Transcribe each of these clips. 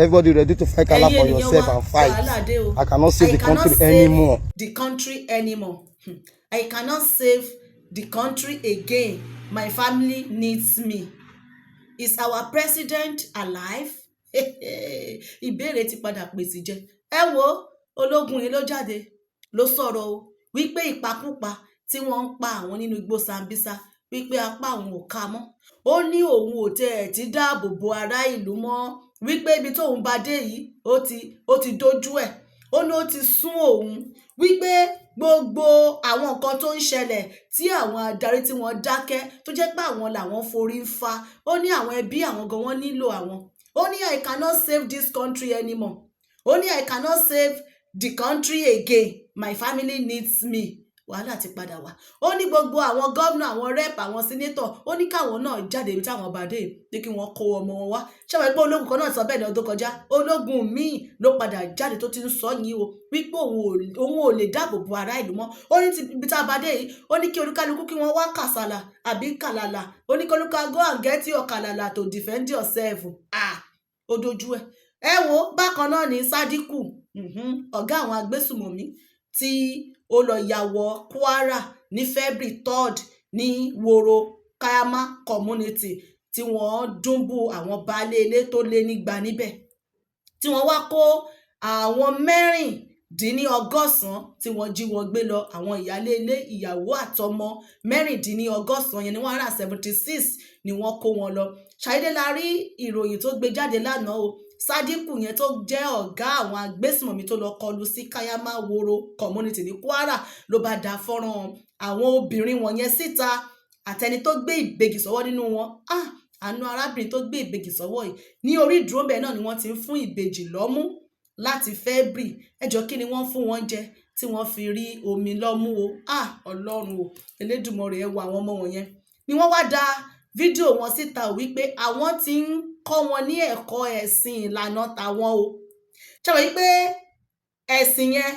Everybody ready to fight Allah for yourself and fight. I cannot save the country anymore. The country anymore. I cannot save the country again. My family needs me. Is our president alive? Ìbéèrè ti padà pèsè jẹ. Ẹ wo ológun yìí ló jáde ló sọ̀rọ̀ o wípé ìpakúpa tí wọ́n ń pa àwọn nínú igbó Sambisa wípé apá àwọn ò ká mọ́. Ó ní òun ò tẹ̀ ti dáàbò bo ará ìlú mọ́ wípé ibi tóun bá dé yìí ó ti dojú ẹ̀. Ó ní ó ti sún òun wípé gbogbo àwọn nǹkan tó ń ṣẹlẹ̀ tí àwọn adarí tí wọ́n dákẹ́ tó jẹ́ pé àwọn làwọn forí ń fa. Ó ní àwọn ẹbí àwọn gan wọ́n nílò àwọn. Ó ní I cannot save this country anymore. Ó ní I cannot save the country again. My family needs me. Wàhálà ti padà wá. Ó ní gbogbo àwọn gómìnà, àwọn rep, àwọn senator, ó ní káwọn náà jáde ibi táwọn bá dé ní kí wọ́n kó ọmọ wọn wá. Ṣé wọ́n pé ológun kan náà sọ bẹ́ẹ̀ ní ọdún kọjá? Ológun míì ló padà jáde tó ti ń sọ yìí o wípé òun ò lè dáàbò bo ará ìlú mọ́. Ó ní ti ibi tá a bá dé yìí, ó ní kí olúkálukú kí wọ́n wá kàsàlà àbí kàlàlà. Ó ní kí olúkálukú go and get your kàlàlà to defend yourself. Ó dojú ẹ̀. Ẹ wo bákan náà ní Sádíkù, ọ̀gá àwọn agbésùmọ̀mí tí ó lọ yàwọ̀ Kwara ní February 3rd ní Woro Kayama community tí wọ́n dúnbù àwọn baálé ilé tó lé nígbà níbẹ̀ tí wọ́n wá kó àwọn 96 tí wọ́n jí wọn gbé lọ. Àwọn ìyálé ilé, ìyàwó àtọmọ 96 yẹn ni 176 ni wọ́n kó wọn lọ. Ṣàdédé la rí ìròyìn tó gbé jáde lánàá o. Sádíkù yẹn tó jẹ́ ọ̀gá àwọn agbésùmọ̀mí tó lọ kọlù sí Kayama Woro community ní Kwara ló bá da fọ́nrán àwọn obìnrin wọ̀nyẹn síta àtẹni tó gbé ìbejì sọ́wọ́ nínú wọn. Àánú arábìnrin tó gbé ìbejì sọ́wọ́ yìí ní orí ìdúró bẹ́ẹ̀ náà ni wọ́n ti ń fún ìbejì lọ́mú láti February. Ẹjọ́ kí ni wọ́n fún wọn jẹ tí wọ́n fi rí omi lọ́mú o? Ọlọ́run o, Elédùmarè ẹ wo àwọn ọmọ wọ̀nyẹn. Ni wọ́n wá da fídíò wọn síta wípé àwọn ti ń kọ́ wọn ní ẹ̀kọ́ ẹ̀sìn ìlànà tàwọn o. Ṣé wọ́n yí pé ẹ̀sìn yẹn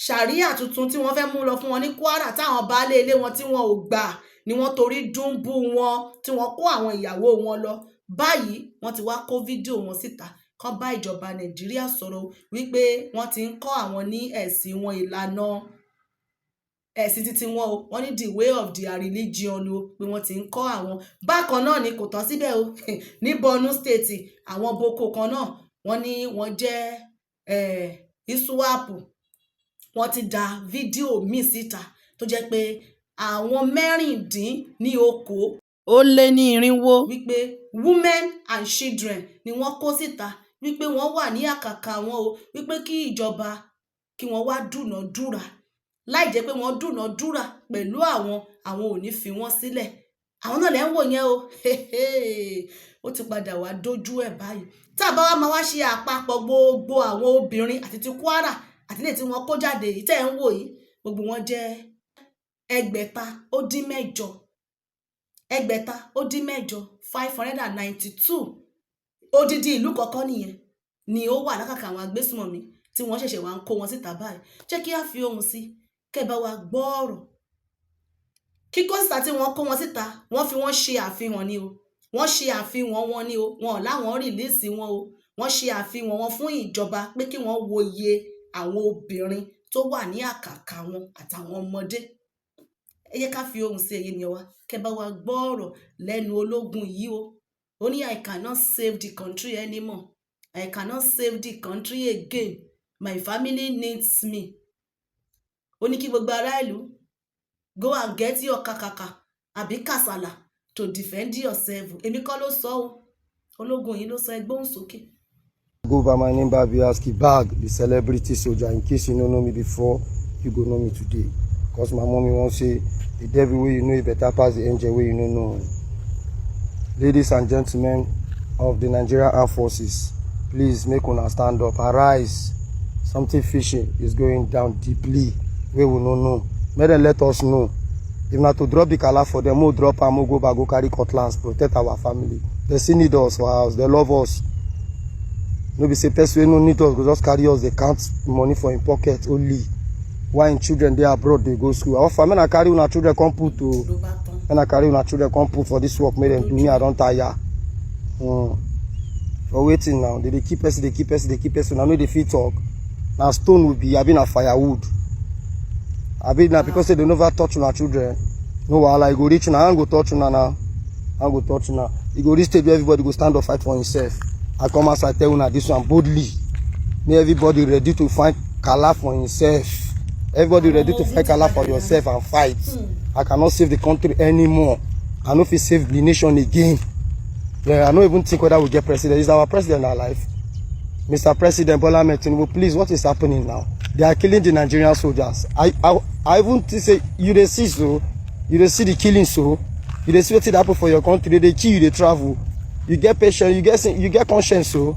ṣàríà tuntun tí wọ́n fẹ́ mú lọ fún wọn ní Kwara táwọn baálé ilé wọn tí wọn ò gbà ni wọ́n torí dúnbú wọn tí wọ́n kó àwọn ìyàwó wọn lọ. Báyìí wọ́n ti wá kó fídíò wọn síta kán bá ìjọba Nàìjíríà sọ̀rọ̀ wípé wọ́n ti ń kọ́ àwọn ní ẹ̀sìn wọn ìlànà ẹ̀sìn títí wọn o. Wọ́n ní the way of their religion o pé wọ́n ti ń kọ́ àwọn. Bákan náà ni kò tán síbẹ̀ o. Ní Borno State àwọn Boko kan náà wọ́n ní wọ́n jẹ́ Iswapu. Wọ́n ti da fídíò míì síta tó jẹ́ pé àwọn 16 ó lé ní 400 wípé women and children ni wọ́n kó síta wípé wọ́n wà ní àkàkà wọn o wípé kí ìjọba kí wọ́n wá dúnàádúrà láì jẹ́ pé wọ́n dúnàádúrà pẹ̀lú àwọn ò ní fi wọ́n sílẹ̀. Àwọn náà lẹ́ ń wò yẹn o. Ó ti padà wá dojú ẹ̀ báyìí. Tá a bá wá máa wá ṣe àpapọ̀ gbogbo àwọn obìnrin àti ti Kwara àti lè tí wọ́n kó jáde yìí tẹ́ ń wò yìí gbogbo wọn jẹ́ 618. 618 592. Odidi ìlú kọ̀ọ̀kan nìyẹn ni ó wà lákàkà àwọn agbésùmọ̀mí tí wọ́n ṣẹ̀ṣẹ̀ wá ń kó wọn síta báyìí. Jẹ́ kí á fi ohùn sí kẹ́ bá wa gbọ́ ọ̀rọ̀. Kíkó síta tí wọ́n kó wọn síta wọ́n fi wọ́n ṣe àfihàn ni o. Wọ́n ṣe àfihàn wọn ni o. Wọn láwọn rìlíìsì wọn o. Wọ́n ṣe àfihàn wọn fún ìjọba pé kí wọ́n wo iye àwọn obìnrin tó wà ní àkàkà wọn àtàwọn ọmọdé. Ẹ jẹ́ ká fi ohùn sí ẹ̀yin ni wa kẹ́ bá wa gbọ́ ọ̀rọ̀ lẹ́nu ológun yìí o. Ó ní I cannot save the country anymore. I cannot save the country again. My family needs me. Ó ní kí gbogbo ará ìlú go and get your kàkàkà àbí kàsàlà to defend yourself. Èmi kọ́ ló sọ o. Ológun yìí ló sọ, ẹ gbóhùn sókè. Go over my name Biaski Bag, the celebrity soldier. In case you don't know me before, you go know me today. Because my mommy won't say the devil way you know it better pass the angel way you don't know. Ladies and gentlemen of the Nigerian Armed Forces, please make una stand up, arise. Something fishy is going down deeply. We will not know. May them let us know. If not to drop the color for them, we'll drop and we'll go back, go carry cutlass, protect our family. They still need us for our house. They love us. No be say person no need us, go just carry us. They count money for in pocket only. Why in children they abroad they go school? Our family na carry una children come put to. When I carry una children come put for this work, make them do me. I don't tire. For waiting now. They keep person, they keep person. I know they fit talk. Now stone will be, I been a firewood. I been now because they don't ever touch on our children. No, while I go reach now, I go touch now. I go touch now. You go reach stage where everybody go stand up fight for himself. I come outside tell you this one boldly. May everybody ready to fight Kala for himself. Everybody ready to fight Kala for yourself and fight. I cannot save the country anymore. I know if we save the nation again. Yeah, I don't even think whether we get president. Is our president alive? Mr. President Bola Ahmed Tinubu, please, what is happening now? They are killing the Nigerian soldiers. I even say you see so, you see the killing so, you see what it happen for your country. They kill you, they travel. You get patience, you get conscience so.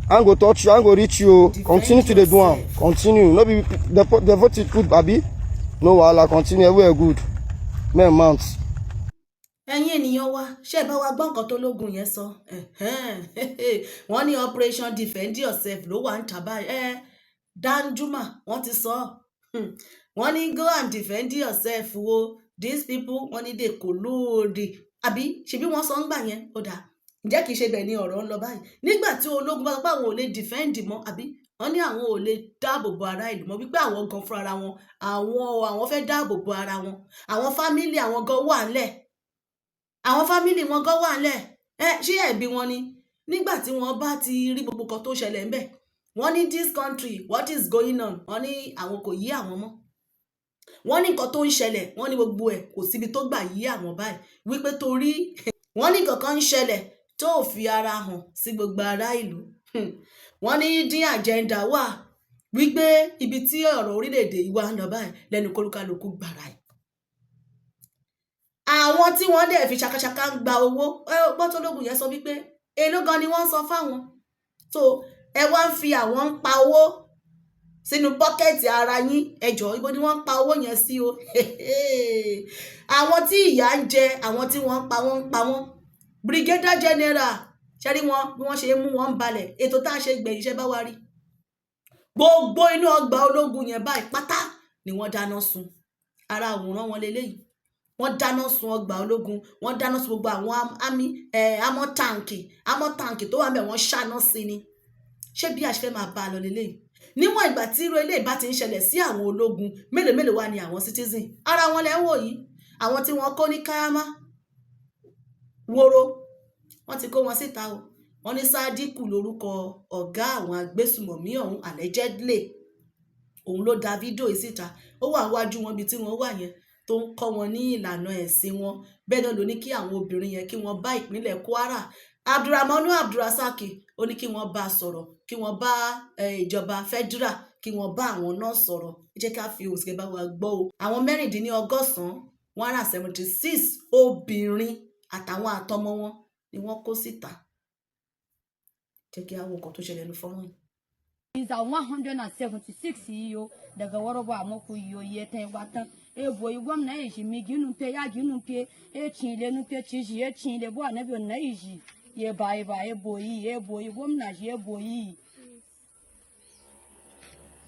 I'm go touch you, I'm go reach you. Continue to the do one. Continue. No be the vote is good, baby. No wahala, continue. We are good. Men mounts. Ẹ̀yin ènìyàn wa ṣé bá wa gbọ́ nǹkan tó lógun yẹn sọ wọ́n ní operation defend yourself ló wà ń tà báyìí Danjuma wọ́n ti sọ wọ́n ní go and defend yourself wo these people wọ́n ní they collude àbí ṣebí wọ́n sọ ń gbà yẹn ó dáa ǹjẹ́ kìí ṣe bẹ́ẹ̀ ni ọ̀rọ̀ ń lọ báyìí nígbà tí ológun bá sọ pé àwọn ò lè defend mọ́ àbí wọ́n ní àwọn ò lè dáàbò bo ara ìlú mọ́ wípé àwọn gan fúnra wọn àwọn fẹ́ dáàbò bo ara wọn àwọn fámílì àwọn gan wà ńlẹ̀ àwọn fámílì wọn gan wà ńlẹ̀ ṣé ẹ̀bi wọn ni nígbà tí wọ́n bá ti rí gbogbo kan tó ṣẹlẹ̀ ńbẹ̀ wọ́n ní this country what is going on wọ́n ní àwọn kò yí àwọn mọ́ wọ́n ní nǹkan tó ń ṣẹlẹ̀ wọ́n ní gbogbo ẹ̀ kò síbi tó gbà yí àwọn báyìí wípé torí wọ́n ní nǹkan kan ń ṣẹlẹ̀ tó fi ara hàn sí gbogbo ará ìlú wọ́n ní dín àjẹ́ndà wà wípé ibi tí ọ̀rọ̀ orílẹ̀-èdè yìí wà ń lọ báyìí lẹ́nu kólúkálukú gbàrà ẹ̀ àwọn tí wọ́n dẹ̀ fi ṣakaṣaka ń gba owó gbọ́tọ́lógún yẹn sọ wípé èló gan ni wọ́n ń san fáwọn tó ẹ wá ń fi àwọn ń pa owó sínú pọ́kẹ́ẹ̀tì ara yín ẹjọ́ ibo ni wọ́n ń pa owó yẹn sí o àwọn tí ìyà ń jẹ àwọn tí wọ́n ń pa wọ́n brigadier general ṣẹ́rí wọn bí wọ́n ṣe mú wọn balẹ̀ ètò tá a ṣe gbẹ̀yìn iṣẹ́ bá wá rí gbogbo inú ọgbà ológun yẹn báyìí pátá ni wọ́n dáná sun ara àwòrán wọn leléyìí wọ́n dáná sun ọgbà ológun wọ́n dáná sun gbogbo àwọn amọ̀ táǹkì tó wà ńbẹ̀ wọ́n ṣáná sí ni ṣé bí a ṣe fẹ́ máa bá a lọ leléyìí níwọ̀n ìgbà tí irú eléyìí bá ti ń ṣẹlẹ̀ sí àwọn ológun mélòó wá ni àwọn citizen ara wọn lẹ́ ń wò yìí àwọn tí wọ́n kó ní káyámá wóró wọ́n ti kó wọn síta o wọ́n ní Sádíkù lórúkọ ọ̀gá àwọn agbésùmọ̀mí ọ̀hún allegedly òun ló da fídíò yìí síta ó wà wájú wọn ibi tí wọ́n wà yẹn tó ń kọ́ wọn ní ìlànà ẹ̀sìn wọn bẹ́ẹ̀ náà ló ní kí àwọn obìnrin yẹn kí wọ́n bá ìpínlẹ̀ Kwara Abdulrahmanu Abdulrasaki ó ní kí wọ́n bá a sọ̀rọ̀ kí wọ́n bá ìjọba federal kí wọ́n bá àwọn náà sọ̀rọ̀ ẹ jẹ́ ká fi òsì bá wa gbọ́ o àwọn 176 obìnrin àtàwọn àtọmọ wọn ni wọ́n kó síta jẹ́ kí àwọn nǹkan tó ṣẹlẹ̀ ní fọ́nrán yìí. Is a 176 iyo daga waroba amoku iyo yete watan e boy gwam na yi mi ginu pe ya ginu pe e chinle nu pe chiji e chinle bo na bi na yi ye bai e boy gwam na je boy.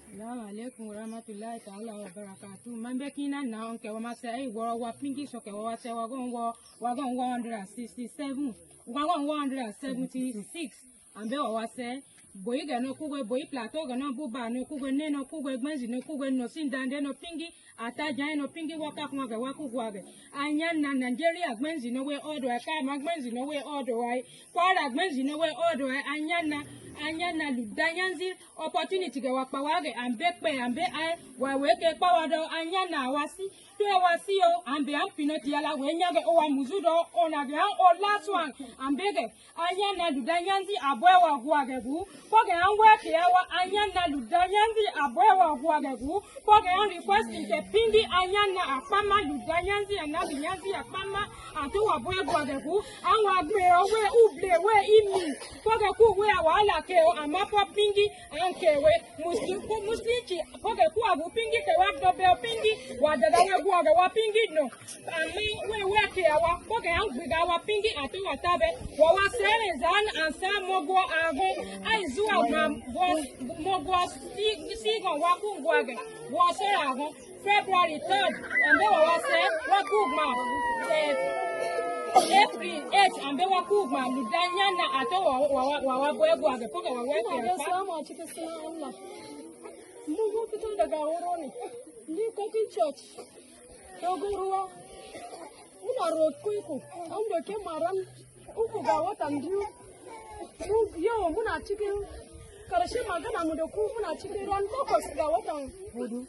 Assalamu alaikum warahmatullahi ta'ala wa barakatuh. Mambe kina na onke wa mase ai wa pingi soke wa se wa gon 167 wa gon 176 ambe wa se boy ga no kugwe boy plateau ga no buba no kugwe ne no kugwe gbenzi no kugwe no sindande no pingi ataja no pingi waka kuma ga wakugwa ga anya na Nigeria gbenzi no we order ka ma gbenzi no we order wai Kwara gbenzi no we order anya na ludanyanzi opportunity ga wakpa wage ambe ai wa weke pawado anya na wasi to wasi o ambe ampino ti ala we nyage o wa muzudo ona ga o last one ambe ge anya na ludanyanzi abwewa gwage gu poge anwe kiawa anya na ludanyanzi abwewa gwage gu poge an request ke pindi anya na apama ludanyanzi anabiyanzi apama atu wa bwe gwage gu anwa gbe we uble we imi poge ku we awala ke o amapo pingi anke we muslim chi poge ku abu pingi ke wa dobe pingi wa dada we gwage wa pingi no ami we kiawa poge an gbiga wa pingi atu wa tabe wa sere zan ansa mogwa ago aizuwa na mogwa sigo wa kungwage wa sere ago February 3rd and then wa se wa kugma every age ambe wakuma ludanya na ato wawabwego agepoka waweke Salamu cikin sunan Allah. Mun zo fito daga wuro ne. Ni kokin church. Dogon ruwa. Muna roƙo ku. An doke maran uku ga watan biyu. Yau muna cikin karshen magana mu da ku muna cikin ran 8 ga watan hudu.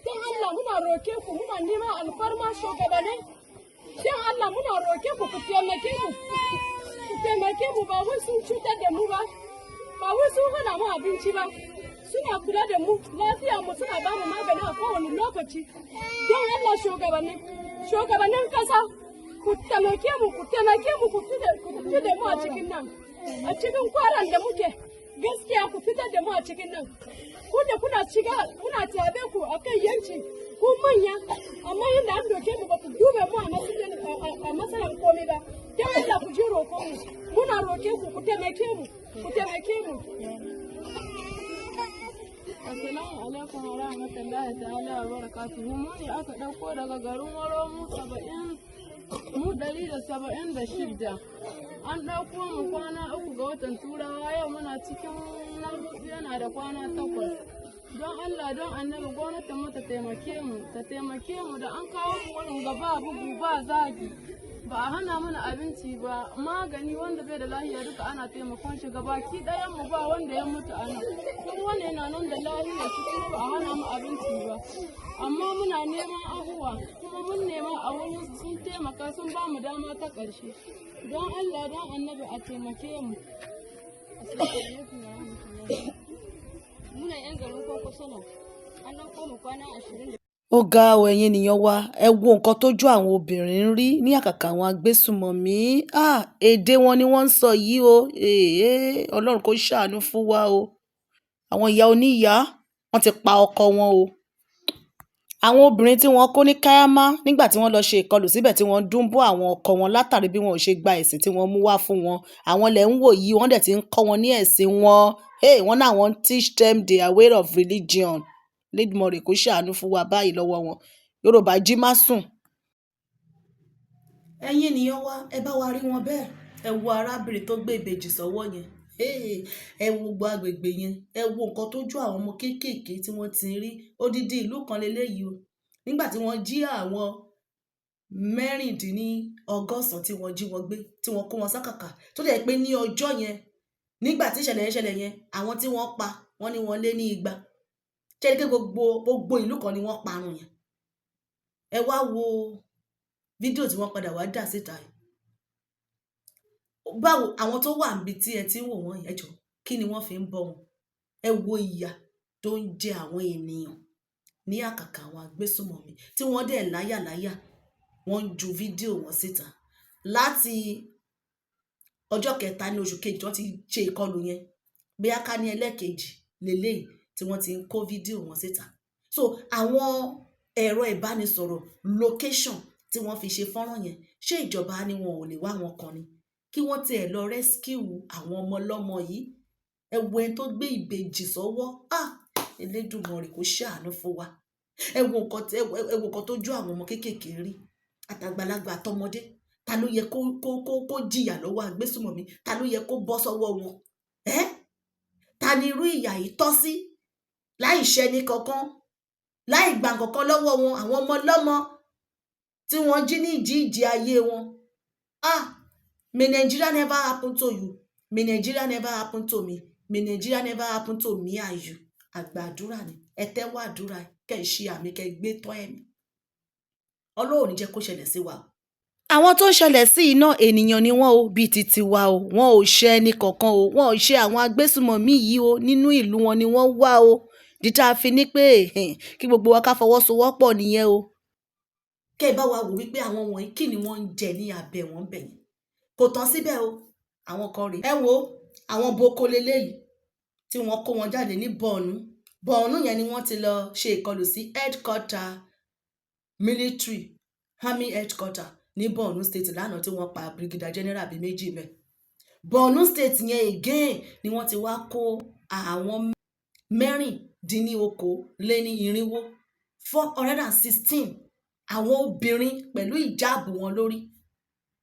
Don Allah muna roƙe ku muna neman alfarma shugabanni. Don Allah muna roƙe ku ku taimake mu. Ku taimake mu ba wai sun cutar da mu ba. Ba wai sun hana mu abinci ba. Suna kula da mu lafiya mu suna ba mu magani a kowane lokaci. Don Allah shugabannin kasa ku taimake mu ku fitar da mu a cikin nan. A cikin kwaran da muke gaskiya ku fitar da mu a cikin nan. Ku da kuna tabe ku akan yanci ku manya amma yadda an doke mu ba ku dube mu a matsalar komai ba. Don Allah ku ji roƙo mu. Muna roƙe ku taimake mu. Ku taimake mu. Assalamu alaikum wa rahmatullahi ta'ala wa barakatuhu. Mu ne aka ɗauko daga garin Waro mu 176. An ɗauko mu kwana 3 ga watan Turawa yau muna cikin na yana da kwana 8. Don Allah don annabi gwamnatin mu ta taimake mu da an kawo mu wurin gaba bugu ba zagi. Ba a hana mana abinci ba magani wanda bai da lahiya duka ana taimakon shi gabaki ɗayan mu ba wanda ya mutu ana duk wanda yana nan da lahiya shi kuma ba a hana mu abinci ba amma muna neman abubuwa kuma mun nema a wurin sun taimaka sun ba mu dama ta ƙarshe don Allah don annabi a taimake mu. Muna yan garin Kokosona an ɗauko mu kwana 20. Ó ga ọ ẹ̀yin ènìyàn wa ẹ wo nǹkan tójú àwọn obìnrin ń rí ní àkàkà àwọn agbésùmọ̀mí èdè wọn ni wọ́n ń sọ yìí o Ọlọ́run kó ṣàánú fún wa o àwọn ìyá oníyàá wọ́n ti pa ọkọ wọn o àwọn obìnrin tí wọ́n kó ní Kayama nígbà tí wọ́n lọ ṣe ìkọlù síbẹ̀ tí wọ́n dúnbú àwọn ọkọ wọn látàrí bí wọn ò ṣe gba ẹ̀sìn tí wọ́n mú wá fún wọn àwọn lẹ̀ ń wò yìí wọ́n dẹ̀ ti ń kọ́ wọn ní ẹ̀sìn wọn wọ́n náà wọ́n teach them their way of religion. Lédùmarè kó ṣàánú fún wa báyìí lọ́wọ́ wọn Yorùbá jí má sùn. ẹ̀yin ènìyàn wa ẹ bá wa rí wọn bẹ́ẹ̀ ẹ wo arábìnrin tó gbé ìbejì sọ́wọ́ yẹn ẹ wo gbogbo agbègbè yẹn ẹ wo nǹkan tójú àwọn ọmọ kéékèèké tí wọ́n ti rí odidi ìlú kan leléyìí o nígbà tí wọ́n jí àwọn 96 tí wọ́n jí wọn gbé tí wọ́n kó wọn sákàkà tó dẹ̀ pé ní ọjọ́ yẹn nígbà tí ìṣẹ̀lẹ̀ yẹn àwọn tí wọ́n pa wọ́n ní wọ́n lé ní 200 ṣẹ́ni pé gbogbo ìlú kan ni wọ́n parun yẹn ẹ wá wo fídíò tí wọ́n padà wá dà síta yìí báwo àwọn tó wà níbi tí ẹ ti ń wò wọ́n yẹn jọ kí ni wọ́n fi ń bọ́ wọn ẹ wo ìyà tó ń jẹ àwọn ènìyàn ní àkàkà àwọn agbésùmọ̀mí tí wọ́n dẹ̀ láyàláyà wọ́n ń ju fídíò wọn síta láti ọjọ́ 3 ní oṣù kejì wọ́n ti ṣe ìkọlù yẹn bóyá ká ní ẹlẹ́ẹ̀kejì lélẹ́yìí tí wọ́n ti ń kó fídíò wọn síta so àwọn ẹ̀rọ ìbánisọ̀rọ̀ location tí wọ́n fi ṣe fọ́nrán yẹn ṣé ìjọba ni wọn ò lè wá wọn kan ni kí wọ́n tiẹ̀ lọ rescue àwọn ọmọ ọlọ́mọ yìí ẹ wo ẹni tó gbé ìbejì sọ́wọ́ Elédùmarè kó ṣàánú fún wa ẹ wo nǹkan tó jó àwọn ọmọ kéékèèké rí àtàgbàlagbà àtọmọdé ta ló yẹ kó jìyà lọ́wọ́ agbésùmọ̀mí ta ló yẹ kó bọ́ sọ́wọ́ wọn ta ni irú ìyà yìí tọ́ sí láì ṣẹni kankan láì gbà kankan lọ́wọ́ wọn àwọn ọmọ ọlọ́mọ tí wọ́n jí ní ìjì ayé wọn may Nigeria never happen to you may Nigeria never happen to me may Nigeria never happen to me and you àgbàdúrà ni ẹ tẹ́wọ́ àdúrà kẹ́ ẹ ṣe àmì kẹ́ ẹ gbé tọ́ ẹ̀mí Ọlọ́run ní jẹ́ kó ṣẹlẹ̀ sí wa. àwọn tó ń ṣẹlẹ̀ sí iná ènìyàn ni wọ́n o bíi titi wa o wọn ò ṣe ẹnì kankan o wọn ò ṣe àwọn agbésùmọ̀mí yìí o nínú ìlú wọn ni wọ́n wá o dídá fi ní pé kí gbogbo wa ká fọwọ́sowọ́pọ̀ nìyẹn o. kẹ́ ẹ bá wa wò wípé àwọn wọ̀nyí kí ni wọ́n ń jẹ ní abẹ́ wọn bẹ̀ yẹn kò tán síbẹ̀ o àwọn kan rèé ẹ wo àwọn boko leléyìí tí wọ́n kó wọn jáde ní Borno yẹn ni wọ́n ti lọ ṣe ìkọlù sí headquarter military army headquarter ní Borno state lánàá tí wọ́n pa brigadier general bíi 2 mẹ́ Borno state yẹn again ni wọ́n ti wá kó àwọn 416 àwọn obìnrin pẹ̀lú ìjáàbù wọn lórí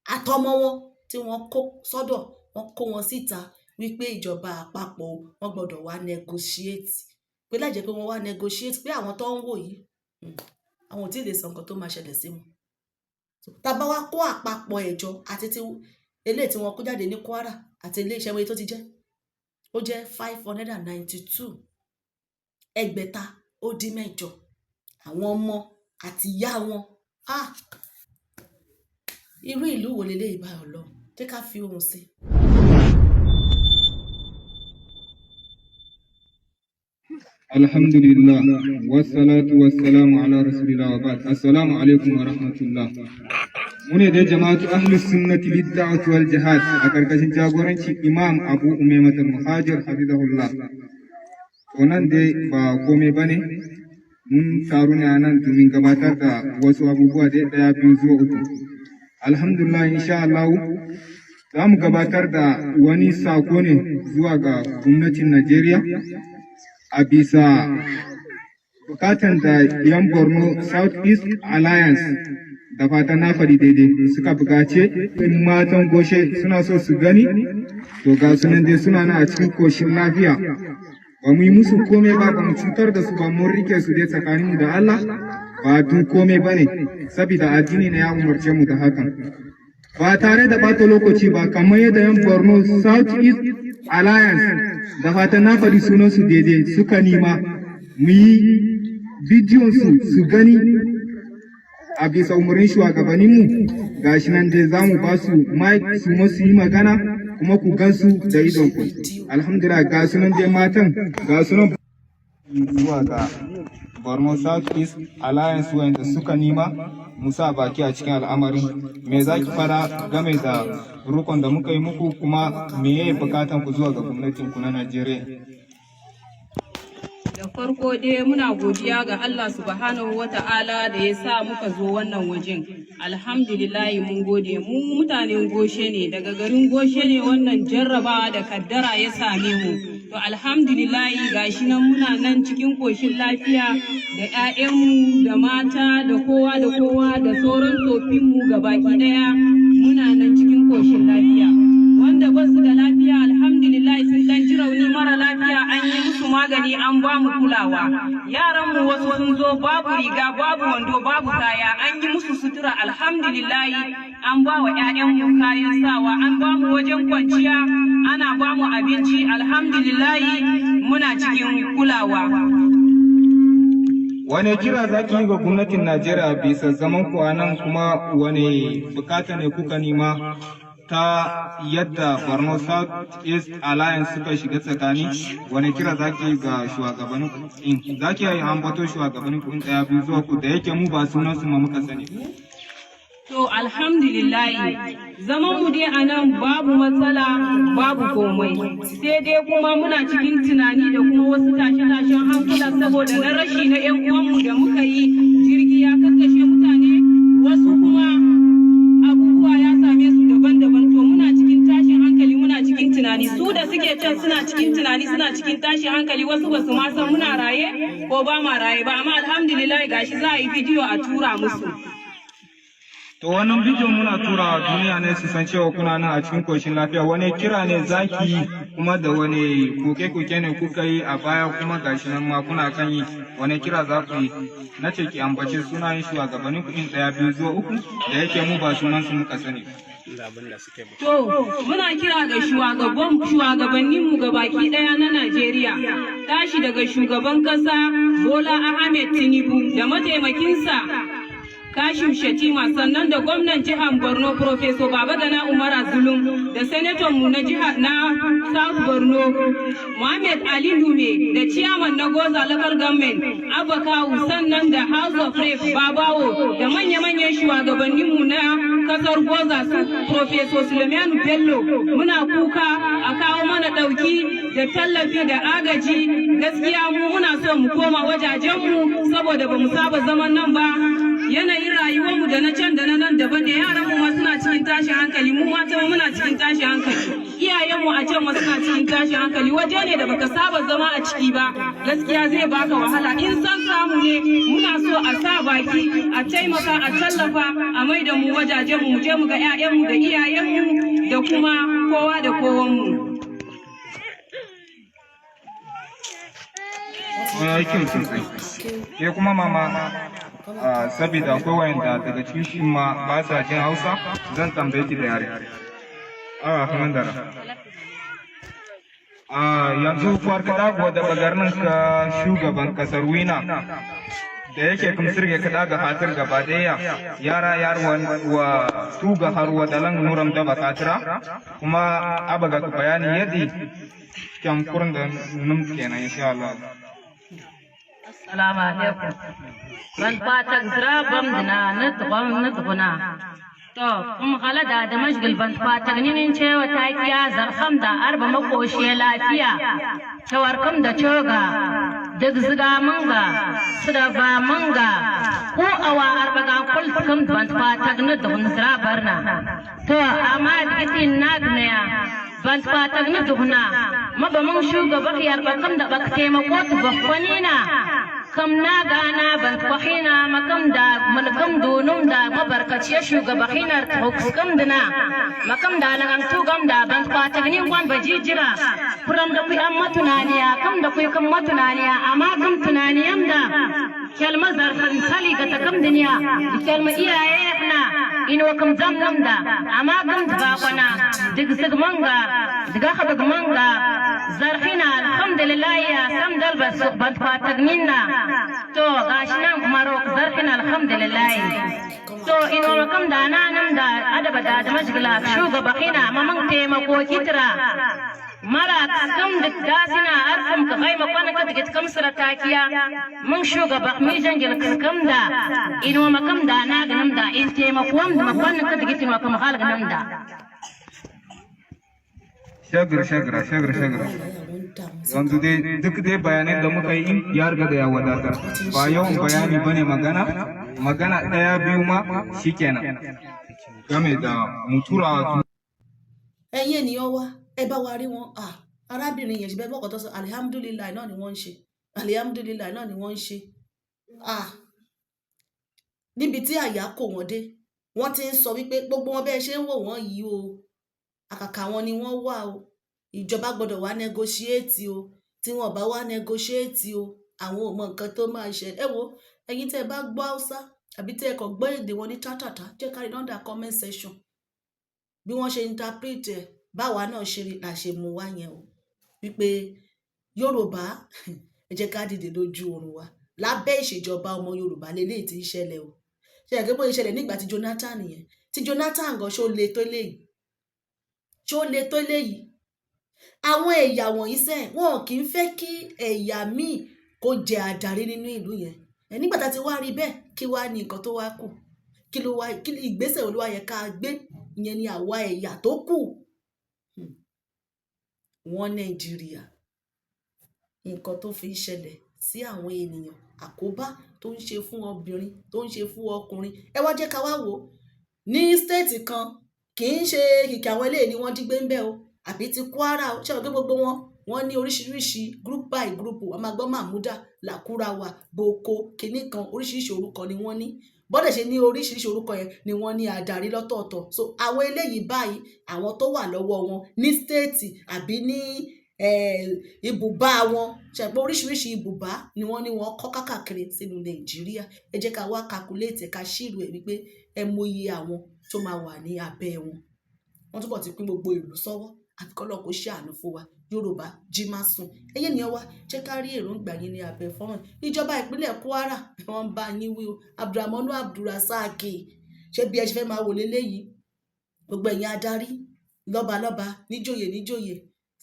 àtọmọ wọn tí wọ́n kó sọ́dọ̀, wọ́n kó wọn síta wípé ìjọba àpapọ̀ wọ́n gbọ́dọ̀ wá negotiate, pé láìjẹ́ pé wọ́n wá negotiate pé àwọn tó ń wò yìí àwọn ò tí ì lè sọ nǹkan tó máa ṣẹlẹ̀ sí wọn. Tá bá wá kó àpapọ̀ ẹ̀jọ àti tí eléyìí tí wọ́n kó jáde ní Kwara àti ilé iṣẹ́ wọ́n tó ti jẹ́, ó jẹ́ 592 ẹgbẹ̀ta ó dín mẹ́jọ àwọn ọmọ àti ìyá wọn. Irú ìlú wo leléyìí bá Ọlọ́run, jẹ́ ká fi ohùn sí. Alhamdulillah wassalatu wassalamu ala rasulillah wa ba'd. Assalamu alaikum wa rahmatullah. Mune da jama'atu ahlus sunnati bid da'wati wal jihad a karkashin jagoranci Imam Abu Umaimat al-Muhajir hafizahullah. Wannan dai ba komai bane, mun taru ne anan domin gabatar da wasu abubuwa da daya biyu zuwa uku. Alhamdulillah insha Allah za mu gabatar da wani sako ne zuwa ga gwamnatin Najeriya a bisa bukatan da yan Borno South East Alliance da fata na faɗi daidai suka bukace in matan goshe suna so su gani, to ga sunan dai suna na a cikin koshin lafiya, ba mu yi musu komai ba, ba mu cutar da su ba, mun rike su dai tsakaninmu da Allah, ba tun komai ba ne, saboda addini na ya umarce mu da hakan. Ba tare da bata lokaci ba, kamar yadda yan Borno South East Alliance da fata na faɗi sunansu daidai suka nima mu yi bidiyon su gani a bisa umarnin shugabanninmu, gashi nan dai za mu ba su mic su masu yi magana kuma ku gansu da idonku. Alhamdulillah ga sunan dai matan ga sunan zuwa ga Borno South East Alliance wanda suka nima musa baki a cikin al'amarin. Me za ki fara game da rukun da muka yi muku, kuma me ya bukatan ku zuwa ga gwamnatin ku na Najeriya? Da farko dai muna godiya ga Allah subhanahu wa ta'ala da ya sa muka zo wannan wajen. Alhamdulillahi mun gode, mu mutanen Goshe ne, daga garin Goshe ne wannan jarrabawa da kaddara ya same mu. To alhamdulillahi gashi nan muna nan cikin koshin lafiya da 'ya'yanmu da mata da kowa da sauran tsofinmu gabaki daya muna nan cikin koshin lafiya. Wanda ba su da lafiya alhamdulillahi sun dan ji rauni mara lafiya an yi musu magani an ba mu kulawa. Yaranmu wasu sun zo babu riga babu wando babu kaya an yi musu sutura alhamdulillahi, an ba wa 'ya'yanmu kayan sawa, an ba mu wajen kwanciya, ana ba mu abinci alhamdulillahi muna cikin kulawa. Wane kira za ki yi ga gwamnatin Najeriya bisa zaman ku a nan, kuma wane bukata ne kuka nima ta yadda Borno South East Alliance suka shiga tsakani? Wane kira za ki yi ga shugabannin ku? Za ki yi ambato shugabannin ku ɗaya biyu zuwa ku, da yake mu ba sunan su ma muka sani. To alhamdulillahi zaman mu dai anan babu matsala babu komai, sai dai kuma muna cikin tunani da kuma wasu tashe-tashen hankula saboda na rashi na 'yan uwanmu da muka yi, jirgi ya kakkashe mutane, wasu kuma abubuwa ya same su daban-daban. To muna cikin tashin hankali, muna cikin tunani, su da suke can suna cikin tunani, suna cikin tashin hankali, wasu ba su ma san muna raye ko ba ma raye ba, amma alhamdulillahi gashi za a yi bidiyo a tura musu. To wannan bidiyon muna tura duniya ne su san cewa kuna nan a cikin koshin lafiya. Wani kira ne zaki yi, kuma da wani koke-koke ne kuka yi a baya, kuma gashi nan ma kuna kan yi, wani kira za ku yi? Na ce ki ambace sunayen shugabannin kuɗin ɗaya biyu zuwa uku, da yake mu ba sunan su muka sani. To muna kira ga shugabanninmu gabaki ɗaya na Najeriya, tashi daga shugaban ƙasa Bola Ahmed Tinubu da mataimakinsa Kashim Shettima, sannan da gwamnan jihar Borno Professor Babagana Umar Zulum, da senator mu na jihar na South Borno Muhammad Ali Dume, da chairman na Goza Local Government Abba Kawu, sannan da House of Rep Babawo, da manya-manyan shugabannin mu na kasar Goza su Professor Suleiman Bello. Muna kuka a kawo mana dauki da tallafi da agaji. Gaskiya mu muna so mu koma wajajen mu saboda bamu saba zaman nan ba. yanayin rayuwar mu da na can da na nan daban ne, yaran mu ma suna cikin tashin hankali, mu mata muna cikin tashin hankali, iyayen mu a can ma suna cikin tashin hankali. Waje ne da baka saba zama a ciki ba, gaskiya zai baka wahala. In san samu ne muna so a sa baki, a taimaka, a tallafa, a mai da mu wajajen mu je mu ga 'ya'yan mu da iyayen mu da kuma kowa da kowan mu. Kyau sosai. Ke kuma mama, saboda akwai wayanda daga cikin shi ma ba sa jin Hausa, zan tambaye ki da yare. Kuma dara. Yanzu farkada kuwa da bagarnin ka shugaban kasar Wina da yake kumsirge kada ga hatar gaba daya yara yarwan wa tuga har wa dalan nuram da bakatira kuma abaga ku bayani yadda kyan kurin da num kenan insha Allah. Assalamu alaikum. Ban fata gira bam dina nutquna. To kuma kala da mashgil ban fata ganin cewa takiya zarham da arba makoshi lafiya. Tawarkam da coga duk ziga manga sida ba manga ko awa arba ga kulkum ban fata ganin da hunzra barna. To amma dikitin nagneya ban fata ganin duhna maba mun shugaba yarba kam da bakte makot bakwanina kam na gana ban kwahina makam da malkam dunum da mabarkaciya shugaba hinar hukum dina makam da nan tugam da ban kwata ganin kwan bajijira kuram da ku amma tunaniya kam da ku kam matunaniya amma kam tunaniyam da kalma zarfan sali ga takam duniya kalma iyaye na ino kam zamnam da amma kam da kwana dig sigmanga diga khabag manga zarfina alhamdulillah ya sam dal ban kwata ganinna to gashi nan marok zarfina alhamdulillah to ino makam da nan da adaba da mashgila shugaba hina mamman taimako kitra mara kam da dasina arfam ka kai makwana ka digit kam takiya mun shugaba mi jangil kam da ino makam da na ganam da in taimako da makwana ka digit makam hal ganam da shagra yanzu dai duk dai bayanan da muka yi ya riga da ya wadatar ba yawan bayani bane magana ɗaya biyu ma shikenan game da mutura. Ẹ̀yin ènìyàn wa ẹ bá wa rí wọn arábìnrin yẹn ṣe bẹ́ẹ̀ bọ́kọ̀ tó sọ alihamudulilayi náà ni wọ́n ń ṣe alihamudulilayi náà ni wọ́n ń ṣe níbi tí àyà kò wọ́n dé wọ́n ti ń sọ wípé gbogbo wọn bẹ́ẹ̀ ṣe ń wò wọ́n yìí o àkàkà wọn ni wọ́n wà o ìjọba gbọ́dọ̀ wá negotiate o tí wọ́n bá wá negotiate o àwọn ò mọ nǹkan tó máa ṣe ẹ wo ẹ̀yin tẹ́ ẹ bá gbọ́ Haúsá àbí tẹ́ ẹ kàn gbọ́ èdè wọn ní tátàtà jẹ́ ká rí lọ́dà comment section bí wọ́n ṣe interpret ẹ̀ báwa náà ṣe rí la ṣe mú wá yẹn o wípé Yorùbá ẹ jẹ́ ká dìde lójú oorun wa lábẹ́ ìṣèjọba ọmọ Yorùbá lélẹ́yìí tí ń ṣẹlẹ̀ o ṣe ẹ̀gẹ́ bó ṣe ṣẹlẹ̀ nígbà tí Jonathan yẹn tí Jonathan gan ṣó le tó léyìí àwọn ẹ̀yà wọ̀nyí sẹ́yìn wọn kì í fẹ́ kí ẹ̀yà míì kó jẹ àdarí nínú ìlú yẹn nígbà tá a ti wá rí bẹ́ẹ̀ kí wá ní nǹkan tó wá kù kí ìgbésẹ̀ olúwa yẹ ká gbé ìyẹn ni àwa ẹ̀yà tó kù wọn Nàìjíríà nǹkan tó fi ń ṣẹlẹ̀ sí àwọn ènìyàn àkóbá tó ń ṣe fún obìnrin tó ń ṣe fún ọkùnrin ẹ wá jẹ́ ká wá wò ní stéètì kan kì í ṣe kìkì àwọn eléyìí ni wọ́n dígbé ń bẹ̀ o àbí ti Kwara ṣé ọ̀gá gbogbo wọn ní oríṣiríṣi group by group a máa gbọ́ Mahmuda Lakurawa Boko kìíní kan oríṣiríṣi orúkọ ni wọ́n ní bọ́dẹ̀ ṣe ní oríṣiríṣi orúkọ yẹn ni wọ́n ní adarí lọ́tọ̀ọ̀tọ̀ so àwọn eléyìí báyìí àwọn tó wà lọ́wọ́ wọn ní stéètì àbí ní ibùbá wọn ṣàpẹ oríṣiríṣi ibùbá ni wọ́n ní wọ́n kọ́ kákàkiri sínú Nàìjíríà ẹ jẹ́ ká wá calculate ká ṣírò ẹ̀ wípé ẹ mọyì àwọn tó máa wà ní abẹ́ wọn wọ́n túbọ̀ ti pín gbogbo ìlú sọ́wọ́ àti kọ́lọ́ kó ṣàánú fún wa Yorùbá jí má sùn ẹyẹ nìyẹn wá jẹ́ ká rí èròǹgbà yín ní abẹ́ fọ́nrán ìjọba ìpínlẹ̀ Kwara wọ́n bá yín wí o Abdulrahmanu Abdulrasaq ṣé bí ẹ ṣe fẹ́ máa wò léléyìí gbogbo ẹ̀yin adarí lọ́balọ́ba níjòyè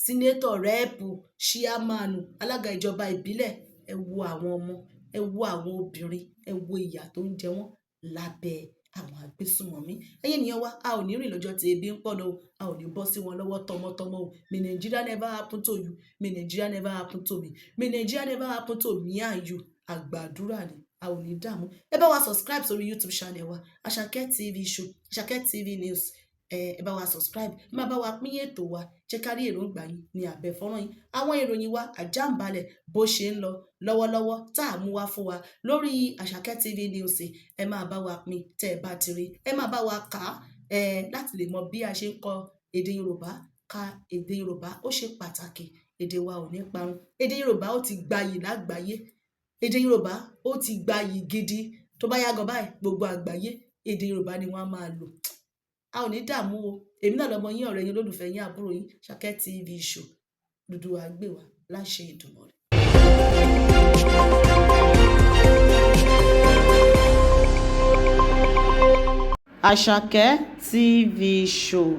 sínétọ̀ rẹ́ẹ̀pù ṣíámánù alága ìjọba ìbílẹ̀ ẹ wo àwọn ọmọ ẹ wo àwọn obìnrin ẹ wo ìyà tó ń jẹ wọ́n lábẹ́ àwọn agbésùnmọ̀mí ẹ̀yin ènìyàn wa a ò ní rìn lọ́jọ́ tí ebi ń pọ̀ náà o a ò ní bọ́ sí wọn lọ́wọ́ tọmọtọmọ o may Nigeria never happen to you may Nigeria never happen to me may Nigeria never happen to me and you àgbàdúrà ni a ò ní dààmú. Ẹ bá wa subscribe sórí YouTube channel wa Àṣàkẹ́ TV show, Àṣàkẹ́ TV news. Ẹ bá wa subscribe, ẹ máa bá wa pín ètò wa, jẹ́ ká rí èròǹgbà yín ní abẹ́ fọ́nrán yín. Àwọn ìròyìn wa àjàǹbalẹ̀ bó ṣe ń lọ lọ́wọ́lọ́wọ́ tá a mú wá fún wa lórí Àṣàkẹ́ TV news. Ẹ máa bá wa pín tẹ́ ẹ bá ti rí, ẹ máa bá wa kà á láti lè mọ bí a ṣe ń kọ èdè Yorùbá. Ka èdè Yorùbá ó ṣe pàtàkì, èdè wa ò ní parun. Èdè Yorùbá ó ti gbayì lágbàáyé, èdè Yorùbá ó ti gbayì gidi. Tó bá yá gan báyìí gbogbo àgbáyé èdè Yorùbá ni wọ́n á máa lò. A ò ní dààmú o. Èmi náà lọmọ yín, ọ̀rẹ́ yín, olólùfẹ́ yín, àbúrò yín, Àṣàkẹ́ TV show. Dúdú àgbèwà láṣẹ Èdùmàrè. Àṣàkẹ́ TV show.